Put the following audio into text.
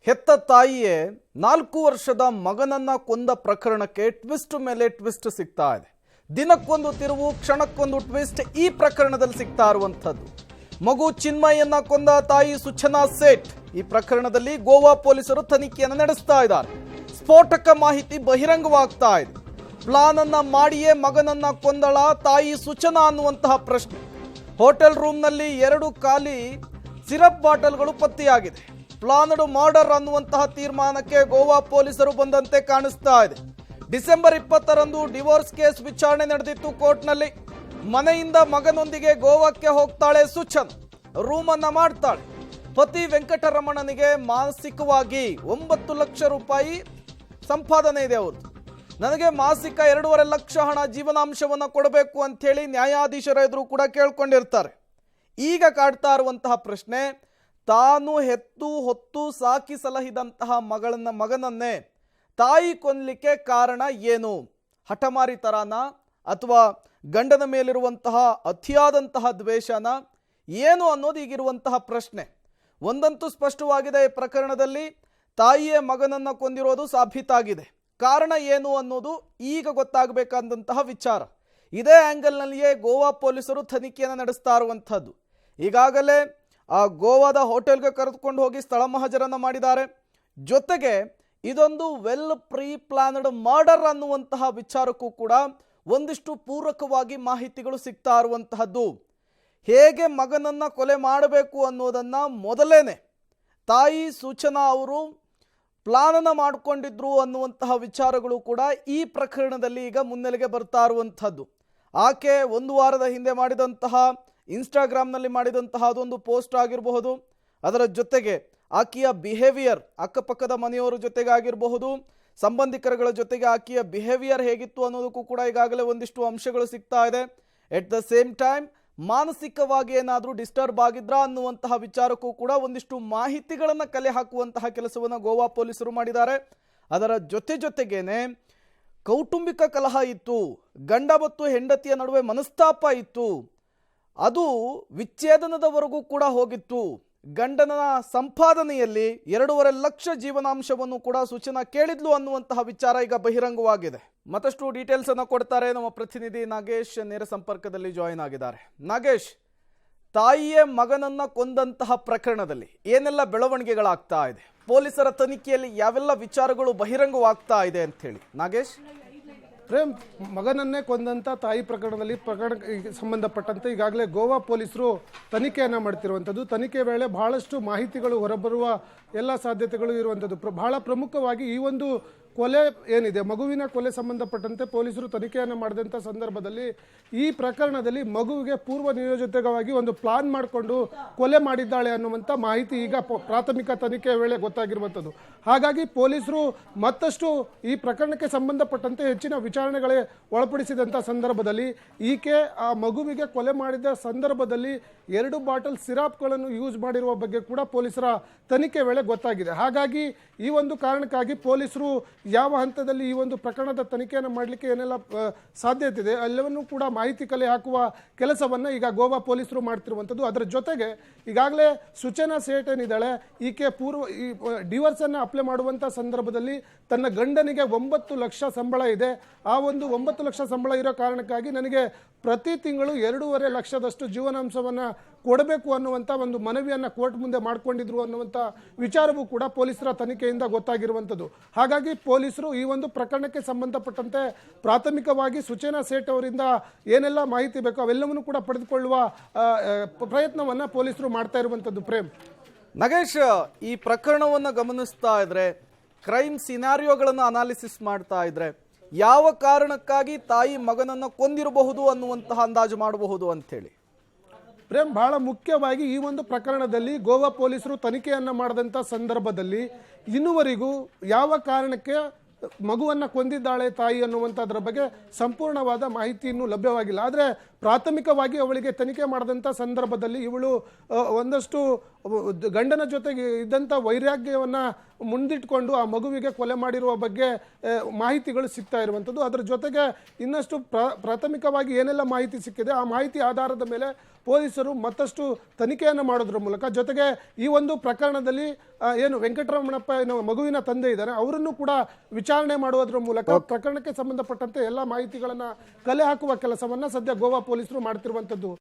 ಹೆತ್ತ ತಾಯಿಯೇ 4 ವರ್ಷದ ಮಗನನ್ನ ಕೊಂದ ಪ್ರಕರಣಕ್ಕೆ ಟ್ವಿಸ್ಟ್ ಮೇಲೆ ಟ್ವಿಸ್ಟ್ ಸಿಗ್ತಾ ಇದೆ. ದಿನಕ್ಕೊಂದು ತಿರುವು, ಕ್ಷಣಕ್ಕೊಂದು ಟ್ವಿಸ್ಟ್ ಈ ಪ್ರಕರಣದಲ್ಲಿ ಸಿಗ್ತಾ ಇರುವಂತದ್ದು. ಮಗು ಚಿನ್ಮಯನ್ನ ಕೊಂದ ತಾಯಿ ಸೂಚನಾ ಸೇಠ್ ಈ ಪ್ರಕರಣದಲ್ಲಿ ಗೋವಾ ಪೊಲೀಸರು ತನಿಖೆಯನ್ನು ನಡೆಸ್ತಾ ಇದ್ದಾರೆ. ಸ್ಫೋಟಕ ಮಾಹಿತಿ ಬಹಿರಂಗವಾಗ್ತಾ ಇದೆ. ಪ್ಲಾನ್ ಅನ್ನ ಮಾಡಿಯೇ ಮಗನನ್ನ ಕೊಂದಳ ತಾಯಿ ಸೂಚನಾ ಅನ್ನುವಂತಹ ಪ್ರಶ್ನೆ. ಹೋಟೆಲ್ ರೂಮ್ನಲ್ಲಿ 2 ಖಾಲಿ ಸಿರಪ್ ಬಾಟಲ್ಗಳು ಪತ್ತೆಯಾಗಿದೆ. ಪ್ಲಾನ್ಡ್ ಮರ್ಡರ್ ಅನ್ನುವಂತಹ ತೀರ್ಮಾನಕ್ಕೆ ಗೋವಾ ಪೊಲೀಸರು ಬಂದಂತೆ ಕಾಣಿಸ್ತಾ ಇದೆ. ಡಿಸೆಂಬರ್ 20ರಂದು ಡಿವೋರ್ಸ್ ಕೇಸ್ ವಿಚಾರಣೆ ನಡೆದಿತ್ತು ಕೋರ್ಟ್ನಲ್ಲಿ. ಮನೆಯಿಂದ ಮಗನೊಂದಿಗೆ ಗೋವಾಕ್ಕೆ ಹೋಗ್ತಾಳೆ ಸೂಚನ್. ರೂಮ್ ಅನ್ನ ಮಾಡ್ತಾಳೆ. ಪತಿ ವೆಂಕಟರಮಣನಿಗೆ ಮಾನಸಿಕವಾಗಿ 9 ಲಕ್ಷ ರೂಪಾಯಿ ಸಂಪಾದನೆ ಇದೆ ಅವ್ರದ್ದು. ನನಗೆ ಮಾಸಿಕ 2.5 ಲಕ್ಷ ಹಣ ಜೀವನಾಂಶವನ್ನು ಕೊಡಬೇಕು ಅಂತ ಹೇಳಿ ನ್ಯಾಯಾಧೀಶರ ಎದುರು ಕೂಡ ಕೇಳ್ಕೊಂಡಿರ್ತಾರೆ. ಈಗ ಕಾಡ್ತಾ ಇರುವಂತಹ ಪ್ರಶ್ನೆ, ತಾನು ಹೆತ್ತು ಹೊತ್ತು ಸಾಕಿ ಸಲಹಿದಂತಹ ಮಗನನ್ನೇ ತಾಯಿ ಕೊಲ್ಲಲಿಕ್ಕೆ ಕಾರಣ ಏನು? ಹಠಮಾರಿತರಾನ ಅಥವಾ ಗಂಡನ ಮೇಲಿರುವಂತಹ ಅತಿಯಾದಂತಹ ದ್ವೇಷನ ಏನು ಅನ್ನೋದು ಈಗಿರುವಂತಹ ಪ್ರಶ್ನೆ. ಒಂದಂತೂ ಸ್ಪಷ್ಟವಾಗಿದೆ, ಈ ಪ್ರಕರಣದಲ್ಲಿ ತಾಯಿಯೇ ಮಗನನ್ನ ಕೊಂದಿರೋದು ಸಾಬೀತಾಗಿದೆ. ಕಾರಣ ಏನು ಅನ್ನೋದು ಈಗ ಗೊತ್ತಾಗಬೇಕಾದಂತಹ ವಿಚಾರ. ಇದೇ ಆ್ಯಂಗಲ್ನಲ್ಲಿಯೇ ಗೋವಾ ಪೊಲೀಸರು ತನಿಖೆಯನ್ನು ನಡೆಸ್ತಾ ಇರುವಂಥದ್ದು. ಈಗಾಗಲೇ ಆ ಗೋವಾದ ಹೋಟೆಲ್ಗೆ ಕರೆದುಕೊಂಡು ಹೋಗಿ ಸ್ಥಳ ಮಹಜರನ್ನು ಮಾಡಿದ್ದಾರೆ. ಜೊತೆಗೆ ಇದೊಂದು ವೆಲ್ ಪ್ರೀ ಪ್ಲಾನ್ಡ್ ಮರ್ಡರ್ ಅನ್ನುವಂತಹ ವಿಚಾರಕ್ಕೂ ಕೂಡ ಒಂದಿಷ್ಟು ಪೂರಕವಾಗಿ ಮಾಹಿತಿಗಳು ಸಿಗ್ತಾ ಇರುವಂತಹದ್ದು. ಹೇಗೆ ಮಗನನ್ನ ಕೊಲೆ ಮಾಡಬೇಕು ಅನ್ನೋದನ್ನ ಮೊದಲೇನೆ ತಾಯಿ ಸೂಚನಾ ಅವರು ಪ್ಲಾನನ್ನು ಮಾಡಿಕೊಂಡಿದ್ರು ಅನ್ನುವಂತಹ ವಿಚಾರಗಳು ಕೂಡ ಈ ಪ್ರಕರಣದಲ್ಲಿ ಈಗ ಮುನ್ನೆಲೆಗೆ ಬರ್ತಾ ಇರುವಂಥದ್ದು. ಆಕೆ 1 ವಾರದ ಹಿಂದೆ ಮಾಡಿದಂತಹ ಇನ್ಸ್ಟಾಗ್ರಾಮ್ನಲ್ಲಿ ಮಾಡಿದಂತಹ ಅದೊಂದು ಪೋಸ್ಟ್ ಆಗಿರಬಹುದು, ಅದರ ಜೊತೆಗೆ ಆಕೆಯ ಬಿಹೇವಿಯರ್ ಅಕ್ಕಪಕ್ಕದ ಮನೆಯವರ ಜೊತೆಗೆ ಆಗಿರಬಹುದು, ಸಂಬಂಧಿಕರುಗಳ ಜೊತೆಗೆ ಆಕೆಯ ಬಿಹೇವಿಯರ್ ಹೇಗಿತ್ತು ಅನ್ನೋದಕ್ಕೂ ಕೂಡ ಈಗಾಗಲೇ ಒಂದಿಷ್ಟು ಅಂಶಗಳು ಸಿಗ್ತಾ ಇದೆ. ಎಟ್ ದ ಸೇಮ್ ಟೈಮ್ ಮಾನಸಿಕವಾಗಿ ಏನಾದರೂ ಡಿಸ್ಟರ್ಬ್ ಆಗಿದ್ರಾ ಅನ್ನುವಂತಹ ವಿಚಾರಕ್ಕೂ ಕೂಡ ಒಂದಿಷ್ಟು ಮಾಹಿತಿಗಳನ್ನು ಕಲೆ ಹಾಕುವಂತಹ ಕೆಲಸವನ್ನು ಗೋವಾ ಪೊಲೀಸರು ಮಾಡಿದ್ದಾರೆ. ಅದರ ಜೊತೆಗೇನೆ ಕೌಟುಂಬಿಕ ಕಲಹ ಇತ್ತು, ಗಂಡ ಮತ್ತು ಹೆಂಡತಿಯ ನಡುವೆ ಮನಸ್ತಾಪ ಇತ್ತು, ಅದು ವಿಚ್ಛೇದನದವರೆಗೂ ಕೂಡ ಹೋಗಿತ್ತು. ಗಂಡನ ಸಂಪಾದನೆಯಲ್ಲಿ 2.5 ಲಕ್ಷ ಜೀವನಾಂಶವನ್ನು ಕೂಡ ಸೂಚನಾ ಕೇಳಿದ್ಲು ಅನ್ನುವಂತಹ ವಿಚಾರ ಈಗ ಬಹಿರಂಗವಾಗಿದೆ. ಮತ್ತಷ್ಟು ಡೀಟೇಲ್ಸ್ ಅನ್ನು ಕೊಡ್ತಾರೆ ನಮ್ಮ ಪ್ರತಿನಿಧಿ ನಾಗೇಶ್, ನೇರ ಸಂಪರ್ಕದಲ್ಲಿ ಜಾಯಿನ್ ಆಗಿದ್ದಾರೆ. ನಾಗೇಶ್, ತಾಯಿಯೇ ಮಗನನ್ನ ಕೊಂದಂತಹ ಪ್ರಕರಣದಲ್ಲಿ ಏನೆಲ್ಲ ಬೆಳವಣಿಗೆಗಳಾಗ್ತಾ ಇದೆ? ಪೊಲೀಸರ ತನಿಖೆಯಲ್ಲಿ ಯಾವೆಲ್ಲ ವಿಚಾರಗಳು ಬಹಿರಂಗವಾಗ್ತಾ ಇದೆ ಅಂತ ಹೇಳಿ ನಾಗೇಶ್. ಪ್ರೇಮ್, ಮಗನನ್ನೇ ಕೊಂದಂಥ ತಾಯಿ ಪ್ರಕರಣಕ್ಕೆ ಸಂಬಂಧಪಟ್ಟಂತೆ ಈಗಾಗಲೇ ಗೋವಾ ಪೊಲೀಸರು ತನಿಖೆಯನ್ನು ಮಾಡ್ತಿರುವಂಥದ್ದು. ತನಿಖೆ ವೇಳೆ ಬಹಳಷ್ಟು ಮಾಹಿತಿಗಳು ಹೊರಬರುವ ಎಲ್ಲ ಸಾಧ್ಯತೆಗಳು ಇರುವಂಥದ್ದು. ಬಹಳ ಪ್ರಮುಖವಾಗಿ ಈ ಒಂದು ಕೊಲೆ ಏನಿದೆ, ಮಗುವಿನ ಕೊಲೆ ಸಂಬಂಧಪಟ್ಟಂತೆ ಪೊಲೀಸರು ತನಿಖೆಯನ್ನು ಮಾಡಿದಂಥ ಸಂದರ್ಭದಲ್ಲಿ ಈ ಪ್ರಕರಣದಲ್ಲಿ ಮಗುವಿಗೆ ಪೂರ್ವ ನಿಯೋಜಿತವಾಗಿ ಒಂದು ಪ್ಲಾನ್ ಮಾಡಿಕೊಂಡು ಕೊಲೆ ಮಾಡಿದ್ದಾಳೆ ಅನ್ನುವಂಥ ಮಾಹಿತಿ ಈಗ ಪ್ರಾಥಮಿಕ ತನಿಖೆಯ ವೇಳೆ ಗೊತ್ತಾಗಿರುವಂಥದ್ದು. ಹಾಗಾಗಿ ಪೊಲೀಸರು ಮತ್ತಷ್ಟು ಈ ಪ್ರಕರಣಕ್ಕೆ ಸಂಬಂಧಪಟ್ಟಂತೆ ಹೆಚ್ಚಿನ ವಿಚಾರಣೆಗಳೇ ಒಳಪಡಿಸಿದಂಥ ಸಂದರ್ಭದಲ್ಲಿ ಈಕೆ ಆ ಮಗುವಿಗೆ ಕೊಲೆ ಮಾಡಿದ ಸಂದರ್ಭದಲ್ಲಿ 2 ಬಾಟಲ್ ಸಿರಾಪ್ಗಳನ್ನು ಯೂಸ್ ಮಾಡಿರುವ ಬಗ್ಗೆ ಕೂಡ ಪೊಲೀಸರ ತನಿಖೆ ವೇಳೆ ಗೊತ್ತಾಗಿದೆ. ಹಾಗಾಗಿ ಈ ಒಂದು ಕಾರಣಕ್ಕಾಗಿ ಪೊಲೀಸರು ಯಾವ ಹಂತದಲ್ಲಿ ಈ ಒಂದು ಪ್ರಕರಣದ ತನಿಖೆಯನ್ನು ಮಾಡಲಿಕ್ಕೆ ಏನೆಲ್ಲ ಸಾಧ್ಯತೆ ಇದೆ ಎಲ್ಲವನ್ನೂ ಕೂಡ ಮಾಹಿತಿ ಕಲೆ ಹಾಕುವ ಕೆಲಸವನ್ನು ಈಗ ಗೋವಾ ಪೊಲೀಸರು ಮಾಡ್ತಿರುವಂಥದ್ದು. ಅದರ ಜೊತೆಗೆ ಈಗಾಗಲೇ ಸೂಚನಾ ಸೇಠ್ ಏನಿದ್ದಾಳೆ, ಈಕೆ ಈ ಡಿವೋರ್ಸ್ ಅನ್ನು ಅಪ್ಲೈ ಮಾಡುವಂಥ ಸಂದರ್ಭದಲ್ಲಿ ತನ್ನ ಗಂಡನಿಗೆ 9 ಲಕ್ಷ ಸಂಬಳ ಇದೆ. ಆ ಒಂದು 9 ಲಕ್ಷ ಸಂಬಳ ಇರೋ ಕಾರಣಕ್ಕಾಗಿ ನನಗೆ ಪ್ರತಿ ತಿಂಗಳು 2.5 ಲಕ್ಷದಷ್ಟು ಜೀವನಾಂಶವನ್ನು ಕೊಡಬೇಕು ಅನ್ನುವಂಥ ಒಂದು ಮನವಿಯನ್ನು ಕೋರ್ಟ್ ಮುಂದೆ ಮಾಡಿಕೊಂಡಿದ್ರು ಅನ್ನುವಂಥ ವಿಚಾರವೂ ಕೂಡ ಪೊಲೀಸರ ತನಿಖೆಯಿಂದ ಗೊತ್ತಾಗಿರುವಂಥದ್ದು. ಹಾಗಾಗಿ ಪೊಲೀಸರು ಈ ಒಂದು ಪ್ರಕರಣಕ್ಕೆ ಸಂಬಂಧಪಟ್ಟಂತೆ ಪ್ರಾಥಮಿಕವಾಗಿ ಸೂಚನಾ ಸೇಠ್ ಅವರಿಂದ ಏನೆಲ್ಲ ಮಾಹಿತಿ ಬೇಕೋ ಅವೆಲ್ಲವನ್ನೂ ಕೂಡ ಪಡೆದುಕೊಳ್ಳುವ ಪ್ರಯತ್ನವನ್ನು ಪೊಲೀಸರು ಮಾಡ್ತಾ ಇರುವಂಥದ್ದು. ಪ್ರೇಮ್, ನಾಗೇಶ್, ಈ ಪ್ರಕರಣವನ್ನು ಗಮನಿಸ್ತಾ ಇದ್ರೆ, ಕ್ರೈಮ್ ಸಿನಾರಿಯೋಗಳನ್ನು ಅನಾಲಿಸಿಸ್ ಮಾಡ್ತಾ ಇದ್ರೆ, ಯಾವ ಕಾರಣಕ್ಕಾಗಿ ತಾಯಿ ಮಗನನ್ನು ಕೊಂದಿರಬಹುದು ಅನ್ನುವಂತಹ ಅಂದಾಜು ಮಾಡಬಹುದು ಅಂತೇಳಿ? ಪ್ರೇಮ್, ಬಹಳ ಮುಖ್ಯವಾಗಿ ಈ ಒಂದು ಪ್ರಕರಣದಲ್ಲಿ ಗೋವಾ ಪೊಲೀಸರು ತನಿಖೆಯನ್ನು ಮಾಡಿದಂಥ ಸಂದರ್ಭದಲ್ಲಿ ಇನ್ನುವರೆಗೂ ಯಾವ ಕಾರಣಕ್ಕೆ ಮಗುವನ್ನು ಕೊಂದಿದ್ದಾಳೆ ತಾಯಿ ಅನ್ನುವಂಥದ್ರ ಬಗ್ಗೆ ಸಂಪೂರ್ಣವಾದ ಮಾಹಿತಿ ಇನ್ನೂ ಲಭ್ಯವಾಗಿಲ್ಲ. ಆದರೆ ಪ್ರಾಥಮಿಕವಾಗಿ ಅವಳಿಗೆ ತನಿಖೆ ಮಾಡಿದಂಥ ಸಂದರ್ಭದಲ್ಲಿ ಇವಳು ಒಂದಷ್ಟು ಗಂಡನ ಜೊತೆಗೆ ಇದ್ದಂಥ ವೈರಾಗ್ಯವನ್ನ ಮುಂದಿಟ್ಕೊಂಡು ಆ ಮಗುವಿಗೆ ಕೊಲೆ ಮಾಡಿರುವ ಬಗ್ಗೆ ಮಾಹಿತಿಗಳು ಸಿಗ್ತಾ ಇರುವಂಥದ್ದು. ಅದರ ಜೊತೆಗೆ ಇನ್ನಷ್ಟು ಪ್ರಾಥಮಿಕವಾಗಿ ಏನೆಲ್ಲ ಮಾಹಿತಿ ಸಿಕ್ಕಿದೆ ಆ ಮಾಹಿತಿ ಆಧಾರದ ಮೇಲೆ ಪೊಲೀಸರು ಮತ್ತಷ್ಟು ತನಿಖೆಯನ್ನು ಮಾಡೋದ್ರ ಮೂಲಕ, ಜೊತೆಗೆ ಈ ಒಂದು ಪ್ರಕರಣದಲ್ಲಿ ಏನು ವೆಂಕಟರಮಣಪ್ಪ ಮಗುವಿನ ತಂದೆ ಇದ್ದಾರೆ ಅವರನ್ನು ಕೂಡ ವಿಚಾರಣೆ ಮಾಡುವುದರ ಮೂಲಕ ಪ್ರಕರಣಕ್ಕೆ ಸಂಬಂಧಪಟ್ಟಂತೆ ಎಲ್ಲ ಮಾಹಿತಿಗಳನ್ನ ಕಲೆ ಹಾಕುವ ಕೆಲಸವನ್ನ ಸದ್ಯ ಗೋವಾ ಪೊಲೀಸರು ಮಾಡ್ತಿರುವಂತದ್ದು.